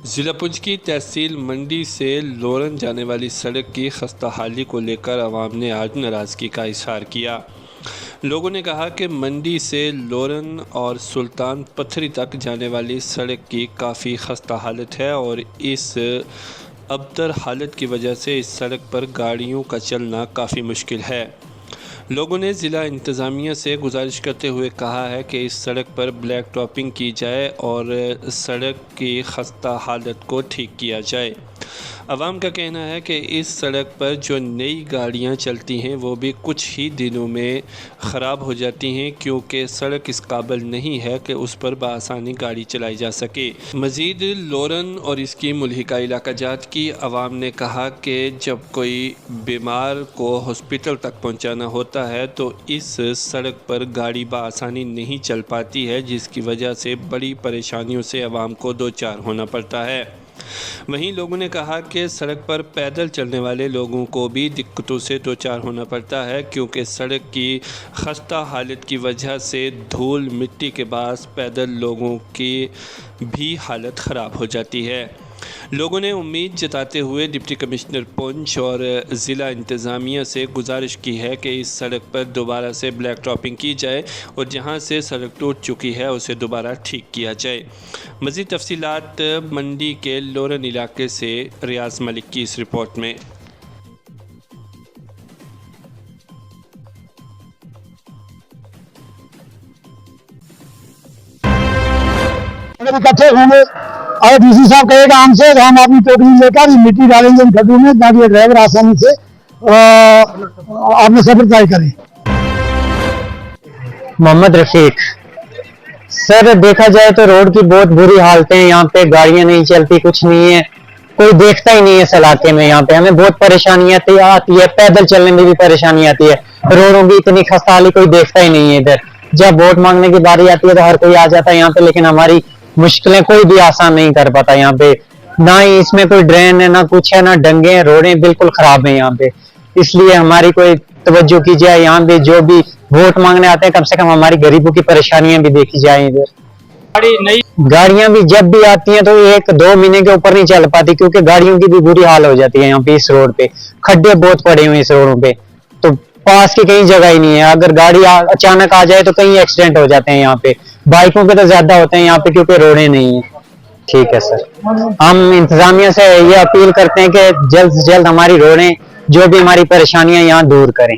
जिला पुंछ की तहसील मंडी से लोरन जाने वाली सड़क की खस्ताहाली को लेकर अवाम ने आज नाराज़गी का इजहार किया। लोगों ने कहा कि मंडी से लोरन और सुल्तान पथरी तक जाने वाली सड़क की काफ़ी खस्ता हालत है और इस अबतर हालत की वजह से इस सड़क पर गाड़ियों का चलना काफ़ी मुश्किल है। लोगों ने ज़िला इंतज़ामिया से गुजारिश करते हुए कहा है कि इस सड़क पर ब्लैक टॉपिंग की जाए और सड़क की खस्ता हालत को ठीक किया जाए। अवाम का कहना है कि इस सड़क पर जो नई गाड़ियां चलती हैं वो भी कुछ ही दिनों में ख़राब हो जाती हैं, क्योंकि सड़क इस काबिल नहीं है कि उस पर बआसानी गाड़ी चलाई जा सके। मज़ीद लोरन और इसकी मुल्हिका इलाका जात की अवाम ने कहा कि जब कोई बीमार को हॉस्पिटल तक पहुंचाना होता है तो इस सड़क पर गाड़ी बआसानी नहीं चल पाती है, जिसकी वजह से बड़ी परेशानियों से अवाम को दो चार होना पड़ता है। वहीं लोगों ने कहा कि सड़क पर पैदल चलने वाले लोगों को भी दिक्कतों से दो चार होना पड़ता है, क्योंकि सड़क की खस्ता हालत की वजह से धूल मिट्टी के बास पैदल लोगों की भी हालत ख़राब हो जाती है। लोगों ने उम्मीद जताते हुए डिप्टी कमिश्नर पुंछ और ज़िला इंतज़ामिया से गुजारिश की है कि इस सड़क पर दोबारा से ब्लैक टॉपिंग की जाए और जहां से सड़क टूट चुकी है उसे दोबारा ठीक किया जाए। मज़ीद तफसीलात मंडी के लोरन इलाके से रियाज मलिक की इस रिपोर्ट में। इकट्ठे होंगे और डीसी साहब कहेगा हमसे हम अपनी टोकरी लेकर मिट्टी डालेंगे इन खड्डों में ताकि ड्राइवर आसानी से अपने सफर तय करें। मोहम्मद रफीक सर, देखा जाए तो रोड की बहुत बुरी हालत है। यहाँ पे गाड़ियां नहीं चलती, कुछ नहीं है, कोई देखता ही नहीं है इस इलाके में। यहाँ पे हमें बहुत परेशानी आती है, पैदल चलने में भी परेशानी आती है। रोडों की इतनी खस्ता हाली कोई देखता ही नहीं है। इधर जब वोट मांगने की बारी आती है तो हर कोई आ जाता है यहाँ पे, लेकिन हमारी मुश्किलें कोई भी आसान नहीं कर पाता यहाँ पे। ना ही इसमें कोई ड्रेन है, ना कुछ है, ना डंगे हैं, रोडें बिल्कुल खराब है यहाँ पे। इसलिए हमारी कोई तवज्जो की जाए, यहाँ पे जो भी वोट मांगने आते हैं कम से कम हमारी गरीबों की परेशानियां भी देखी जाए। इधर गाड़ियां भी जब भी आती हैं तो 1-2 महीने के ऊपर नहीं चल पाती, क्योंकि गाड़ियों की भी बुरी हाल हो जाती है यहाँ पे। इस रोड पे खड्डे बहुत पड़े हुए इस रोड पे, तो पास की कहीं जगह ही नहीं है। अगर गाड़ी अचानक आ जाए तो कहीं एक्सीडेंट हो जाते हैं यहाँ पे। बाइकों पे तो ज्यादा होते हैं यहाँ पे, क्योंकि रोडें नहीं है। ठीक है सर, हम इंतजामिया से ये अपील करते हैं कि जल्द से जल्द हमारी रोडें, जो भी हमारी परेशानियां यहाँ दूर करें।